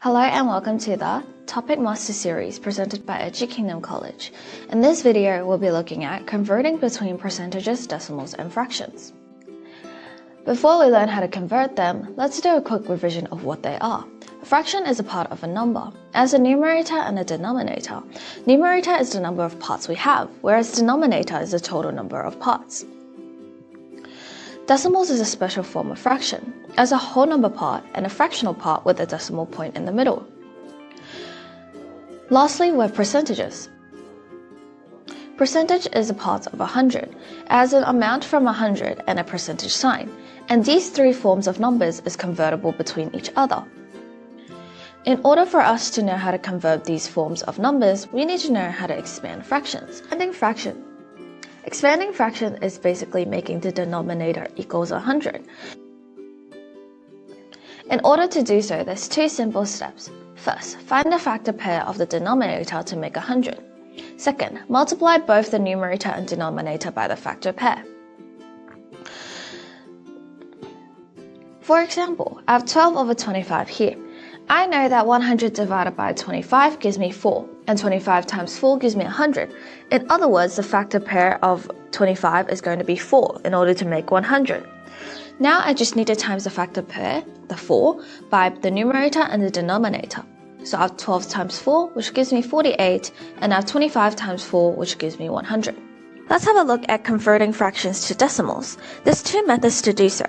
Hello and welcome to the Topic Master Series presented by Edu-Kingdom College. In this video, we'll be looking at converting between percentages, decimals, and fractions. Before we learn how to convert them, let's do a quick revision of what they are. A fraction is a part of a number. As a numerator and a denominator, numerator is the number of parts we have, whereas denominator is the total number of parts. Decimals is a special form of fraction, as a whole number part and a fractional part with a decimal point in the middle. Lastly, we have percentages. Percentage is a part of 100, as an amount from 100 and a percentage sign, and these three forms of numbers is convertible between each other. In order for us to know how to convert these forms of numbers, we need to know how to expand fractions. Expanding fraction is basically making the denominator equals 100. In order to do so, there's two simple steps. First, find the factor pair of the denominator to make 100. Second, multiply both the numerator and denominator by the factor pair. For example, I have 12 over 25 here. I know that 100 divided by 25 gives me 4, and 25 times 4 gives me 100. In other words, the factor pair of 25 is going to be 4 in order to make 100. Now I just need to times the factor pair, the 4, by the numerator and the denominator. So I have 12 times 4, which gives me 48, and I have 25 times 4, which gives me 100. Let's have a look at converting fractions to decimals. There's two methods to do so.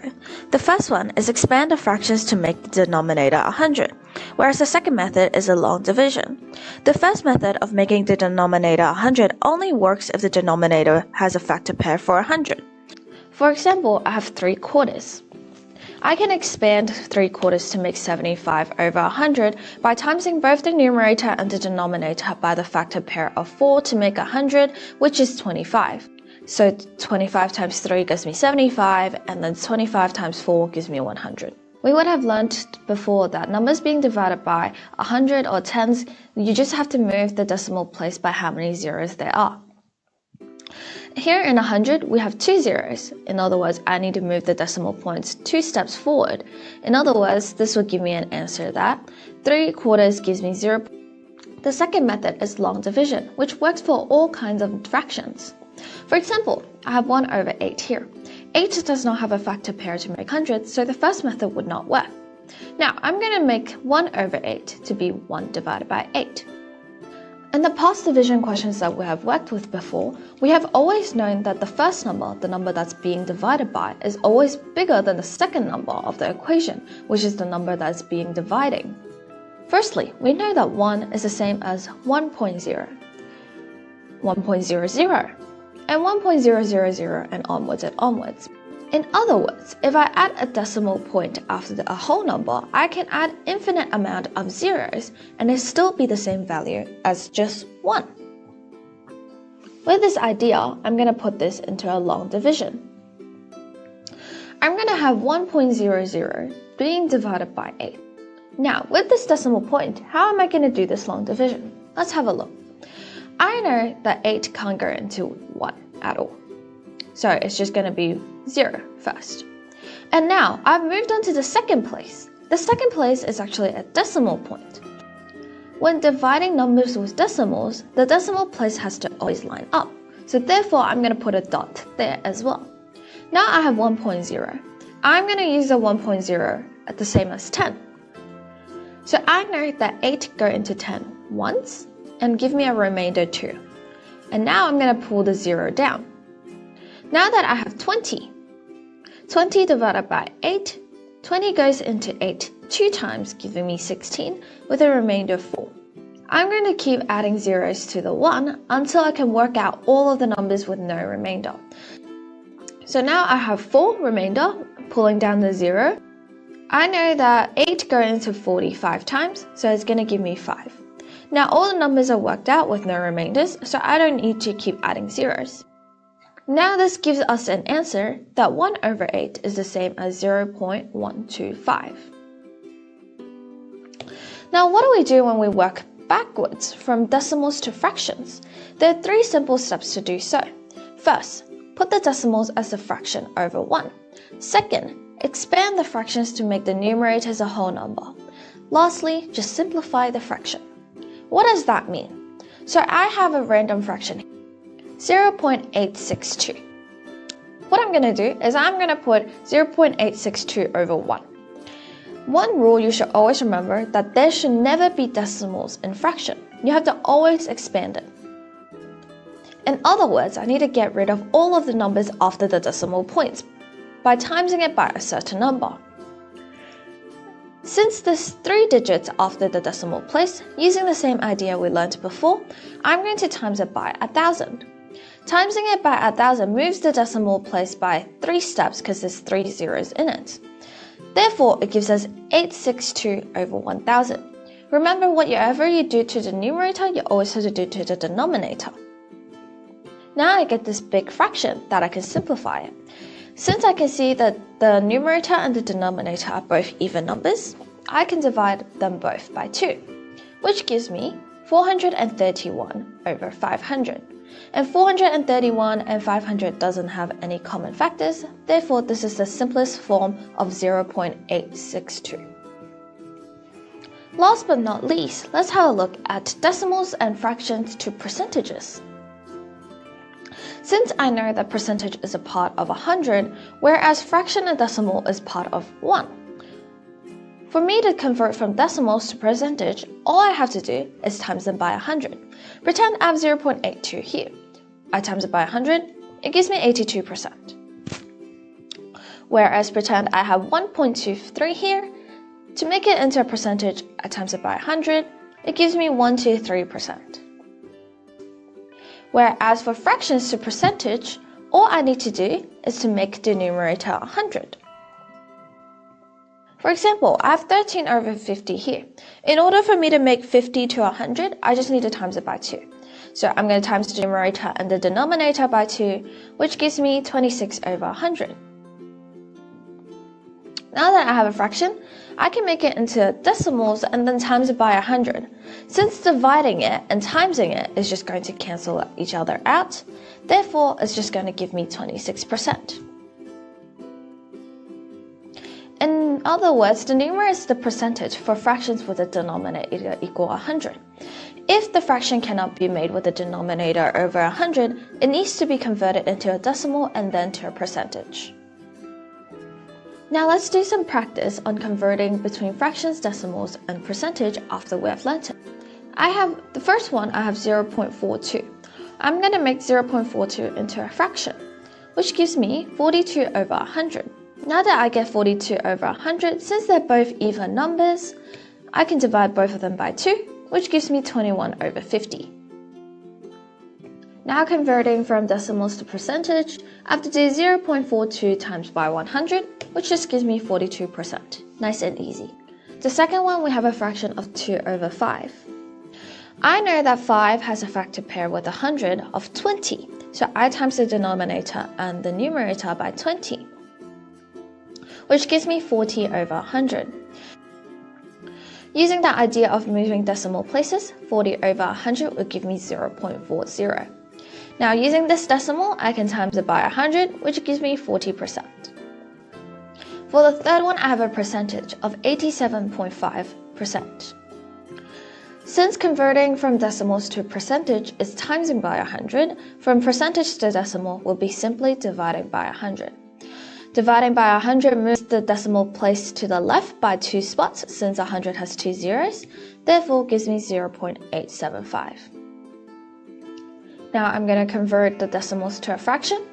The first one is expand the fractions to make the denominator 100, whereas the second method is a long division. The first method of making the denominator 100 only works if the denominator has a factor pair for 100. For example, I have 3/4. I can expand 3/4 to make 75 over 100 by timesing both the numerator and the denominator by the factor pair of 4 to make 100, which is 25. So 25 times 3 gives me 75, and then 25 times 4 gives me 100. We would have learned before that numbers being divided by 100 or tens, you just have to move the decimal place by how many zeros there are. Here in 100, we have 2 zeros. In other words, I need to move the decimal points 2 steps forward. In other words, this will give me an answer that 3/4 gives me 0. The second method is long division, which works for all kinds of fractions. For example, I have 1 over 8 here. 8 does not have a factor pair to make 100, so the first method would not work. Now, I'm going to make 1 over 8 to be 1 divided by 8. In the past division questions that we have worked with before, we have always known that the first number, the number that's being divided by, is always bigger than the second number of the equation, which is the number that's being dividing. Firstly, we know that 1 is the same as 1.0, 1.00, and 1.000 and onwards. In other words, if I add a decimal point after a whole number, I can add infinite amount of zeros and it still be the same value as just 1. With this idea, I'm going to put this into a long division. I'm going to have 1.00 being divided by 8. Now, with this decimal point, how am I going to do this long division? Let's have a look. I know that 8 can't go into 1 at all. So it's just going to be 0 first. And now I've moved on to the second place. The second place is actually a decimal point. When dividing numbers with decimals, the decimal place has to always line up. So therefore, I'm going to put a dot there as well. Now I have 1.0. I'm going to use the 1.0 at the same as 10. So I know that 8 go into 10 once and give me a remainder 2. And now I'm going to pull the 0 down. Now that I have 20 divided by 8, 20 goes into 8 2 times, giving me 16 with a remainder of 4. I'm going to keep adding zeros to the 1 until I can work out all of the numbers with no remainder. So now I have 4 remainder, pulling down the 0. I know that 8 goes into 45 times, so it's going to give me 5. Now all the numbers are worked out with no remainders, so I don't need to keep adding zeros. Now this gives us an answer that 1 over 8 is the same as 0.125. Now what do we do when we work backwards from decimals to fractions? There are 3 simple steps to do so. First, put the decimals as a fraction over 1. Second, expand the fractions to make the numerators a whole number. Lastly, just simplify the fraction. What does that mean? So I have a random fraction, 0.862. What I'm going to do is I'm going to put 0.862 over 1. One rule you should always remember that there should never be decimals in fraction. You have to always expand it. In other words, I need to get rid of all of the numbers after the decimal points by timesing it by a certain number. Since there's 3 digits after the decimal place, using the same idea we learned before, I'm going to times it by 1,000. Timesing it by 1,000 moves the decimal place by 3 steps because there's 3 zeros in it. Therefore, it gives us 862 over 1,000. Remember, whatever you do to the numerator, you always have to do to the denominator. Now I get this big fraction that I can simplify it. Since I can see that the numerator and the denominator are both even numbers, I can divide them both by 2, which gives me 431 over 500. And 431 and 500 doesn't have any common factors, therefore this is the simplest form of 0.862. Last but not least, let's have a look at decimals and fractions to percentages. Since I know that percentage is a part of 100, whereas fraction and decimal is part of 1. For me to convert from decimals to percentage, all I have to do is times them by 100. Pretend I have 0.82 here. I times it by 100, it gives me 82%. Whereas pretend I have 1.23 here. To make it into a percentage, I times it by 100, it gives me 123%. Whereas for fractions to percentage, all I need to do is to make the numerator 100. For example, I have 13 over 50 here. In order for me to make 50 to 100, I just need to times it by 2. So I'm going to times the numerator and the denominator by 2, which gives me 26 over 100. Now that I have a fraction, I can make it into decimals and then times it by 100. Since dividing it and timesing it is just going to cancel each other out, therefore it's just going to give me 26%. In other words, the numerator is the percentage for fractions with a denominator equal 100. If the fraction cannot be made with a denominator over 100, it needs to be converted into a decimal and then to a percentage. Now let's do some practice on converting between fractions, decimals, and percentage after we have learnt it. The first one, I have 0.42. I'm going to make 0.42 into a fraction, which gives me 42 over 100. Now that I get 42 over 100, since they're both even numbers, I can divide both of them by 2, which gives me 21 over 50. Now converting from decimals to percentage, I have to do 0.42 times by 100, which just gives me 42%. Nice and easy. The second one, we have a fraction of 2 over 5. I know that 5 has a factor pair with 100 of 20, so I times the denominator and the numerator by 20, which gives me 40 over 100. Using that idea of moving decimal places, 40 over 100 would give me 0.40. Now using this decimal, I can times it by 100, which gives me 40%. For the third one, I have a percentage of 87.5%. Since converting from decimals to percentage is timesing by 100, from percentage to decimal will be simply dividing by 100. Dividing by 100 moves the decimal place to the left by 2 spots since 100 has 2 zeros, therefore gives me 0.875. Now I'm going to convert the decimals to a fraction.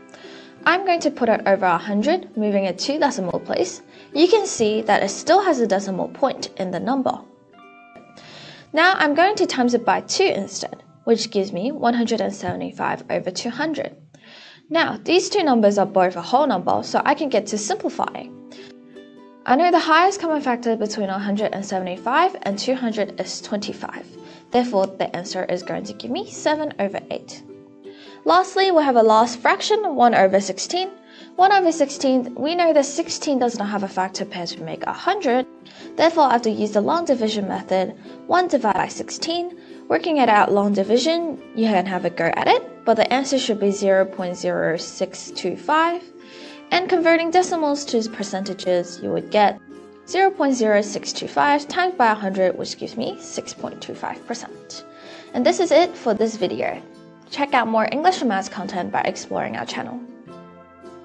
I'm going to put it over 100, moving it to decimal place. You can see that it still has a decimal point in the number. Now I'm going to times it by 2 instead, which gives me 175 over 200. Now, these two numbers are both a whole number, so I can get to simplifying. I know the highest common factor between 175 and 200 is 25. Therefore, the answer is going to give me 7 over 8. Lastly, we have a last fraction, 1 over 16. 1 over 16, we know that 16 does not have a factor pair to make 100. Therefore, I have to use the long division method, 1 divided by 16. Working it out long division, you can have a go at it, but the answer should be 0.0625. And converting decimals to percentages, you would get 0.0625 times by 100, which gives me 6.25%. And this is it for this video. Check out more English and maths content by exploring our channel.